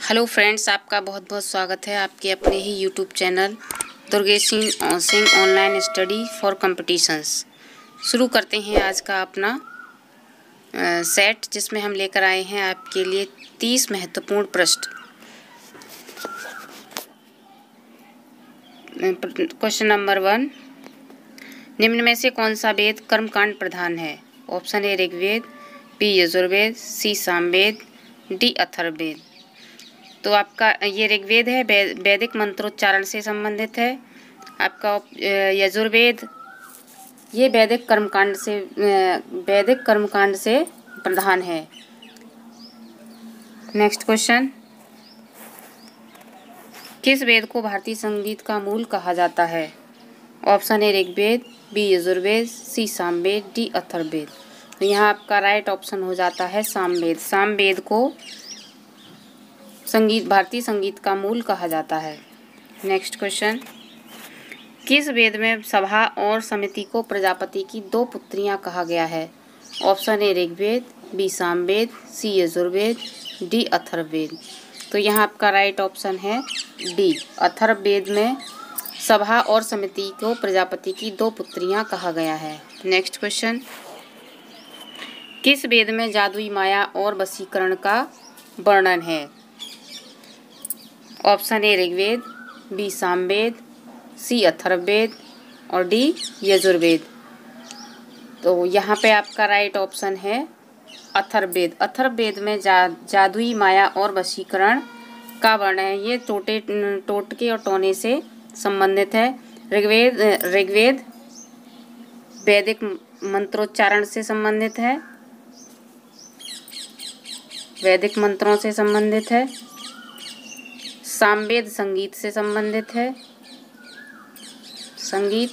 Hello friends, आपका बहुत बहुत स्वागत है आपके अपने ही YouTube channel Durgesh Singh online study for competitions. शुरू करते हैं आज का अपना सेट, जिसमें हम लेकर आए हैं आपके लिए 30 महत्वपूर्ण प्रश्न। क्वेश्चन नंबर 1, निम्न में से कौन सा वेद कर्मकांड प्रधान है? ऑप्शन ए Rigveda, B Yajurveda, C Samaveda, D Atharvaveda. तो आपका ये ऋग्वेद है, वैदिक मंत्रोच्चारण से संबंधित है। आपका यजुर्वेद ये वैदिक कर्मकांड से प्रधान है। नेक्स्ट क्वेश्चन, किस वेद को भारतीय संगीत का मूल कहा जाता है? ऑप्शन ए Rigveda, B Yajurveda, C Samaveda, D Atharvaveda. तो यहाँ आपका राइट ऑप्शन हो जाता है सामवेद। सामवेद को भारतीय संगीत का मूल कहा जाता है। नेक्स्ट क्वेश्चन, किस वेद में सभा और समिति को प्रजापति की 2 पुत्रियां कहा गया है? ऑप्शन ए Rigveda, B Samaveda, C Yajurveda, D Atharvaveda. तो यहाँ आपका राइट ऑप्शन है डी, अथर्ववेद में सभा और समिति को प्रजापति की 2 पुत्रियां कहा गया है। नेक्स्ट क्वेश्चन, किस वेद में जादुई माया और वशीकरण का वर्णन है? ऑप्शन ए ऋग्वेद, बी सामवेद, सी अथर्ववेद और डी यजुर्वेद। तो यहाँ पे आपका राइट ऑप्शन है अथर्ववेद। अथर्ववेद में जादुई माया और वशीकरण का वर्णन है। ये टोटके और टोने से संबंधित है। ऋग्वेद वैदिक मंत्रोच्चारण से संबंधित है, वैदिक मंत्रों से संबंधित है। सामवेद संगीत से संबंधित है, संगीत।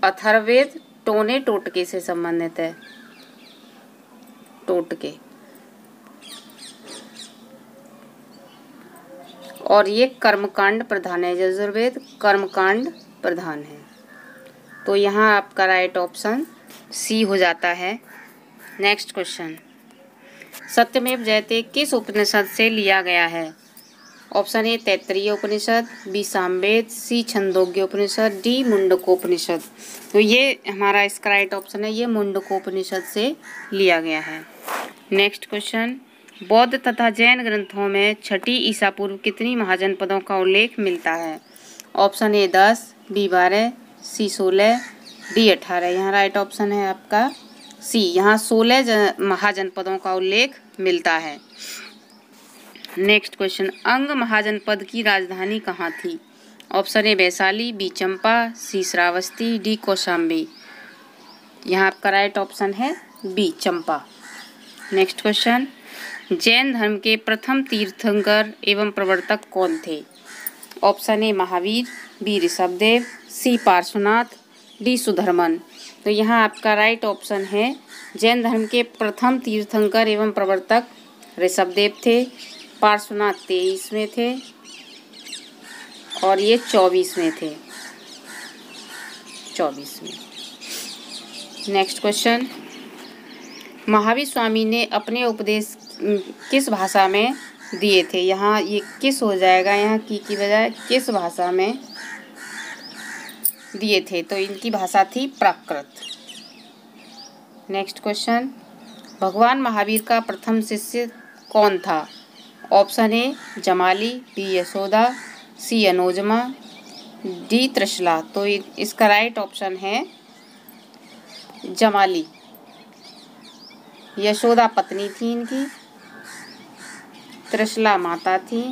अथर्ववेद टोने टोटके से संबंधित है, टोटके। और ये कर्मकांड प्रधान है। यजुर्वेद कर्मकांड प्रधान है। तो यहाँ आपका राइट ऑप्शन सी हो जाता है। नेक्स्ट क्वेश्चन, सत्यमेव जयते किस उपनिषद से लिया गया है? Option a Taittiriya Upanishad, b Samaveda, c Chhandogya Upanishad, d Mundakopanishad. तो ये हमारा इसका राइट ऑप्शन है, ये मुंडकोपनिषद से लिया गया है। नेक्स्ट क्वेश्चन, बौद्ध तथा जैन ग्रंथों में छठी ईसा पूर्व कितनी महाजनपदों का उल्लेख मिलता है? Option A 10, B 12, C 16, D 18। यहाँ राइट ऑप्शन है आपका सी, यहाँ 16 महाजनपदों का उल्लेख मिलता है। नेक्स्ट क्वेश्चन, अंग महाजनपद की राजधानी कहाँ थी? Option A Vaishali, B Champa, C Shravasti, D Kaushambi. यहाँ आपका राइट ऑप्शन है B Champa. Next question, Jain धर्म के प्रथम तीर्थंकर एवं प्रवर्तक कौन थे? Option A Mahavir, B Rishabhdev, C Parshvanath, D Sudharman. तो यहाँ आपका राइट ऑप्शन है जैन धर्म के प्रथम तीर्थंकर एवं प्रवर्तक ऋषभदेव थे। पार्श्वनाथ 23 में थे और ये 24 में थे, 24 में। नेक्स्ट क्वेश्चन, महावीर स्वामी ने अपने उपदेश किस भाषा में दिए थे? यहाँ ये किस हो जाएगा, यहाँ की बजाय किस भाषा में दिए थे? तो इनकी भाषा थी प्राकृत। नेक्स्ट क्वेश्चन, भगवान महावीर का प्रथम शिष्य कौन था? Option a Jamali, b Yashoda, c Anojma, d Trishala. तो इसका राइट ऑप्शन है जमाली। यशोदा पत्नी थी इनकी, त्रिशला माता थी,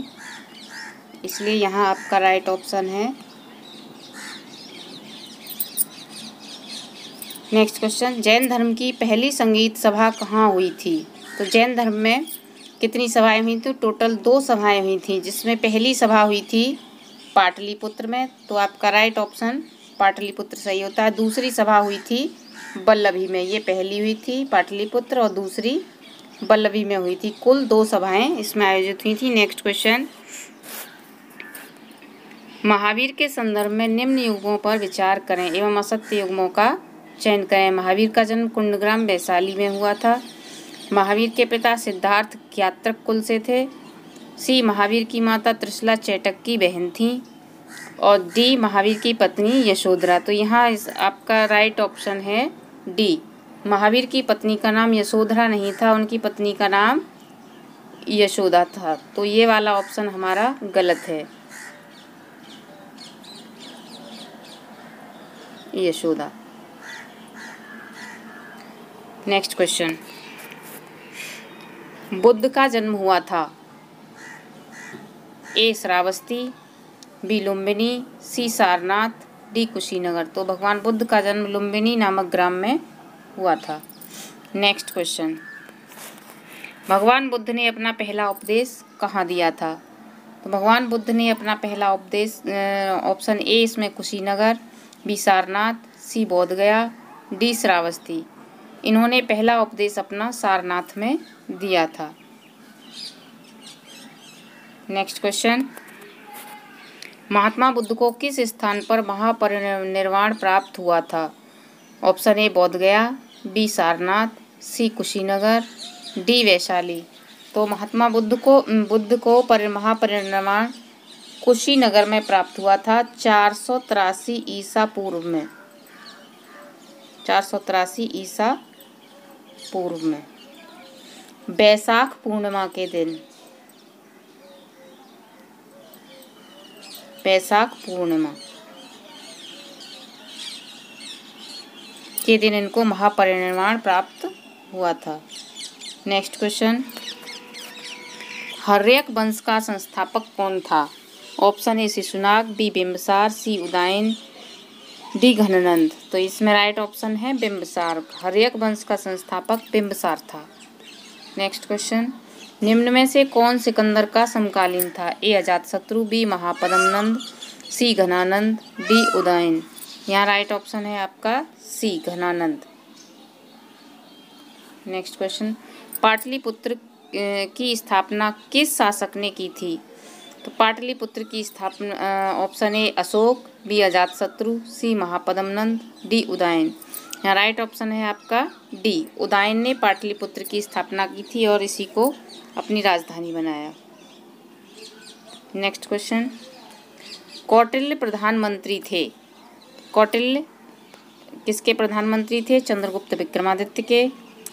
इसलिए यहाँ आपका राइट ऑप्शन है। नेक्स्ट क्वेश्चन, जैन धर्म की पहली संगीत सभा कहाँ हुई थी? तो जैन धर्म में कितनी सभाएं हुई थी? टोटल 2 सभाएं हुई थी, जिसमें पहली सभा हुई थी पाटलिपुत्र में। तो आपका राइट ऑप्शन पाटलिपुत्र सही होता है। दूसरी सभा हुई थी वल्लभी में। ये पहली हुई थी पाटलिपुत्र और दूसरी वल्लभी में हुई थी। कुल 2 सभाएं इसमें आयोजित हुई थी। नेक्स्ट क्वेश्चन, महावीर के संदर्भ में निम्न युग्मों पर विचार करें एवं असत्य युग्मों का चयन करें। महावीर का जन्म कुंडग्राम वैशाली में हुआ था। महावीर के पिता सिद्धार्थ ज्ञात्रक कुल से थे। सी महावीर की माता त्रिशला चैटक की बहन थी। और डी महावीर की पत्नी यशोधरा। तो यहाँ आपका राइट ऑप्शन है डी। महावीर की पत्नी का नाम यशोधरा नहीं था, उनकी पत्नी का नाम यशोदा था। तो ये वाला ऑप्शन हमारा गलत है, यशोदा। नेक्स्ट क्वेश्चन, बुद्ध का जन्म हुआ था ए श्रावस्ती, बी लुम्बिनी, सी सारनाथ, डी कुशीनगर। तो भगवान बुद्ध का जन्म लुम्बिनी नामक ग्राम में हुआ था। नेक्स्ट क्वेश्चन, भगवान बुद्ध ने अपना पहला उपदेश कहाँ दिया था? तो भगवान बुद्ध ने अपना पहला उपदेश ऑप्शन ए इसमें कुशीनगर, बी सारनाथ, सी बोधगया, डी श्रावस्ती। इन्होंने पहला उपदेश अपना सारनाथ में दिया था। नेक्स्ट क्वेश्चन, महात्मा बुद्ध को किस स्थान पर महापरिनिर्वाण प्राप्त हुआ था? Option A Bodhgaya, B Sarnath, C Kushinagar, D Vaishali. तो महात्मा बुद्ध को महापरिनिर्वाण कुशीनगर में प्राप्त हुआ था 483 ईसा पूर्व में। 483 ईसा पूर्व में बैसाख पूर्णिमा के दिन, बैसाख पूर्णिमा के दिन इनको महापरिनिर्वाण प्राप्त हुआ था। नेक्स्ट क्वेश्चन, हर्यक वंश का संस्थापक कौन था? Option a Shishunaga, b Bimbisara, c Udayan, d Ghananand. तो इसमें राइट ऑप्शन है बिंबिसार। हर्यक वंश का संस्थापक बिंबिसार था। नेक्स्ट क्वेश्चन, निम्न में से कौन सिकंदर का समकालीन था? ए अजातशत्रु, बी महापद्मनंद, सी घनानंद, डी उदयन। यहाँ राइट ऑप्शन है आपका सी घनानंद। नेक्स्ट क्वेश्चन, पाटलिपुत्र की स्थापना किस शासक ने की थी? तो पाटलिपुत्र की स्थापना option A Ashoka, B Ajatashatru, C Mahapadmananda, D Udayan. यहाँ राइट ऑप्शन है आपका डी। उदयन ने पाटलिपुत्र की स्थापना की थी और इसी को अपनी राजधानी बनाया। नेक्स्ट क्वेश्चन, कौटिल्य प्रधानमंत्री थे। कौटिल्य किसके प्रधानमंत्री थे? चंद्रगुप्त विक्रमादित्य के,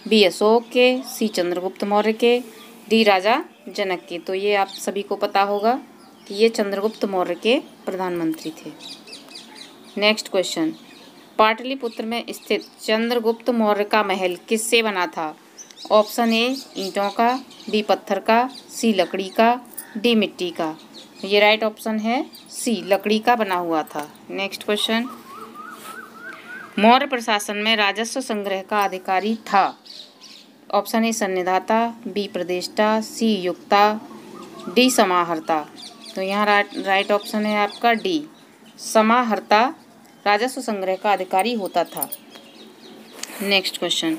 बी अशोक के, सी चंद्रगुप्त मौर्य के, डी राजा जनक के। तो ये आप सभी को पता होगा कि ये चंद्रगुप्त मौर्य के प्रधानमंत्री थे। नेक्स्ट क्वेश्चन, पाटलिपुत्र में स्थित चंद्रगुप्त मौर्य का महल किससे बना था? ऑप्शन ए ईंटों का, बी पत्थर का, सी लकड़ी का, डी मिट्टी का। ये राइट ऑप्शन है सी लकड़ी का बना हुआ था। नेक्स्ट क्वेश्चन, मौर्य प्रशासन में राजस्व संग्रह का अधिकारी था। ऑप्शन ए सन्निधाता, बी प्रदेष्टा, सी युक्ता, डी समाहर्ता। तो यहाँ राइट ऑप्शन है आपका डी। समाहर्ता राजस्व संग्रह का अधिकारी होता था। नेक्स्ट क्वेश्चन,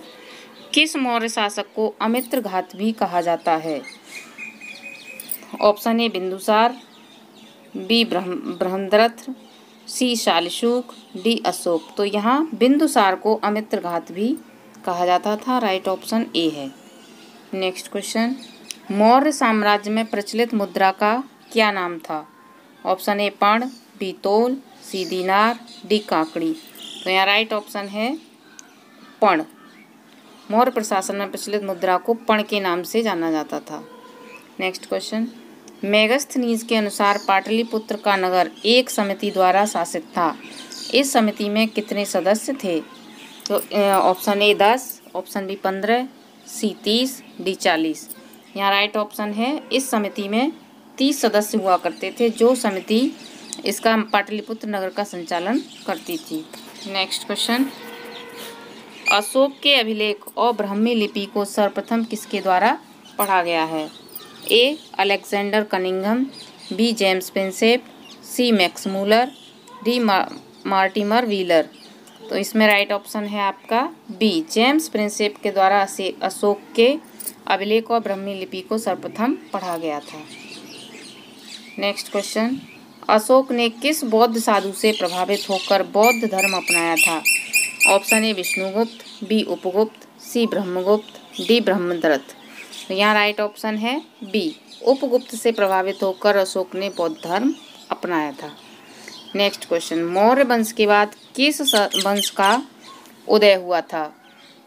किस मौर्य शासक को अमित्रघात भी कहा जाता है? Option a Bindusara, b Brihadratha, c Shalishuka, d Ashoka. तो यहाँ बिंदुसार को अमित्रघात भी कहा जाता था। राइट ऑप्शन ए है। नेक्स्ट क्वेश्चन, मौर्य साम्राज्य में प्रचलित मुद्रा का क्या नाम था? ऑप्शन ए पण, बी तोल, सी दीनार, डी काकड़ी। तो यहाँ राइट ऑप्शन है पण। मौर्य प्रशासन में प्रचलित मुद्रा को पण के नाम से जाना जाता था। नेक्स्ट क्वेश्चन, मेगस्थनीज के अनुसार पाटलिपुत्र का नगर एक समिति द्वारा शासित था। इस समिति में कितने सदस्य थे? तो option A 10, option B 15, C 30, D 40। यहाँ राइट ऑप्शन है इस समिति में 30 सदस्य हुआ करते थे, जो समिति इसका पाटलिपुत्र नगर का संचालन करती थी। नेक्स्ट क्वेश्चन, अशोक के अभिलेख और ब्राह्मी लिपि को सर्वप्रथम किसके द्वारा पढ़ा गया है? A Alexander Cunningham, B James Prinsep, C Max Muller, D Mortimer Wheeler. तो इसमें राइट ऑप्शन है आपका बी। जेम्स प्रिंसेप के द्वारा से अशोक के अभिलेख और ब्राह्मी लिपि को सर्वप्रथम पढ़ा गया था। नेक्स्ट क्वेश्चन, अशोक ने किस बौद्ध साधु से प्रभावित होकर बौद्ध धर्म अपनाया था? Option A Vishnugupta, B Upagupta, C Brahmagupta, D Brahmadatta. तो यहाँ राइट ऑप्शन है बी, उपगुप्त से प्रभावित होकर अशोक ने बौद्ध धर्म अपनाया था। नेक्स्ट क्वेश्चन, मौर्य वंश के बाद किस वंश का उदय हुआ था?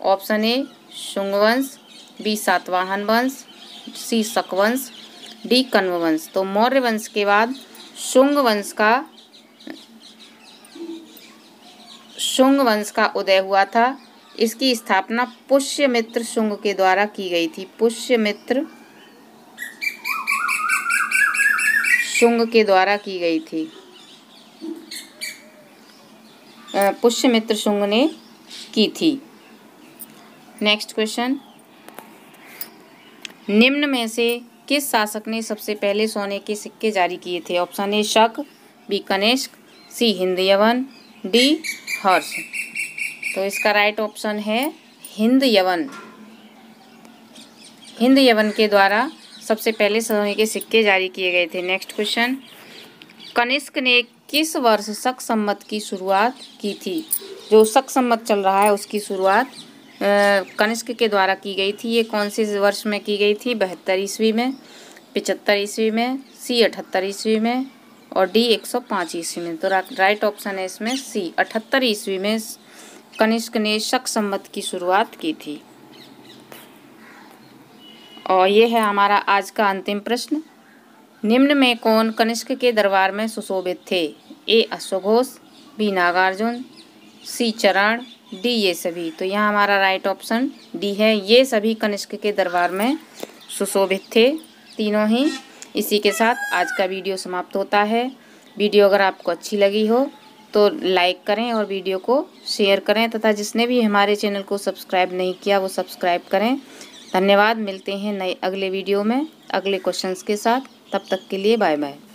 ऑप्शन ए शुंग वंश, बी सातवाहन वंश, सी शक वंश, डी कण्व वंश। तो मौर्य वंश के बाद शुंग वंश का उदय हुआ था। इसकी स्थापना पुष्यमित्र शुंग के द्वारा की गई थी। पुष्यमित्र शुंग के द्वारा की गई थी। पुष्यमित्र शुंग ने की थी। नेक्स्ट क्वेश्चन, निम्न में से किस शासक ने सबसे पहले सोने के सिक्के जारी किए थे? ऑप्शन ए शक, बी कनिष्क, सी हिंदयवन, डी हर्ष। तो इसका राइट ऑप्शन है हिंदयवन। हिंदयवन के द्वारा सबसे पहले सोने के सिक्के जारी किए गए थे। नेक्स्ट क्वेश्चन, कनिष्क ने किस वर्ष शक संवत की शुरुआत की थी? जो शक संवत चल रहा है उसकी शुरुआत कनिष्क के द्वारा की गई थी। ये कौन से वर्ष में की गई थी? 72 ईस्वी में, 75 ईस्वी में, सी 78 ईस्वी में और डी 105 ईस्वी में। तो राइट ऑप्शन है इसमें सी, 78 ईस्वी में कनिष्क ने शक संवत की शुरुआत की थी। और ये है हमारा आज का अंतिम प्रश्न, निम्न में कौन कनिष्क के दरबार में सुशोभित थे? ए अश्वघोष, बी नागार्जुन, सी चरण, डी ये सभी। तो यहाँ हमारा राइट ऑप्शन डी है, ये सभी कनिष्क के दरबार में सुशोभित थे, तीनों ही। इसी के साथ आज का वीडियो समाप्त होता है। वीडियो अगर आपको अच्छी लगी हो तो लाइक करें और वीडियो को शेयर करें तथा जिसने भी हमारे चैनल को सब्सक्राइब नहीं किया वो सब्सक्राइब करें। धन्यवाद। मिलते हैं नए अगले वीडियो में अगले क्वेश्चंस के साथ। तब तक के लिए बाय बाय।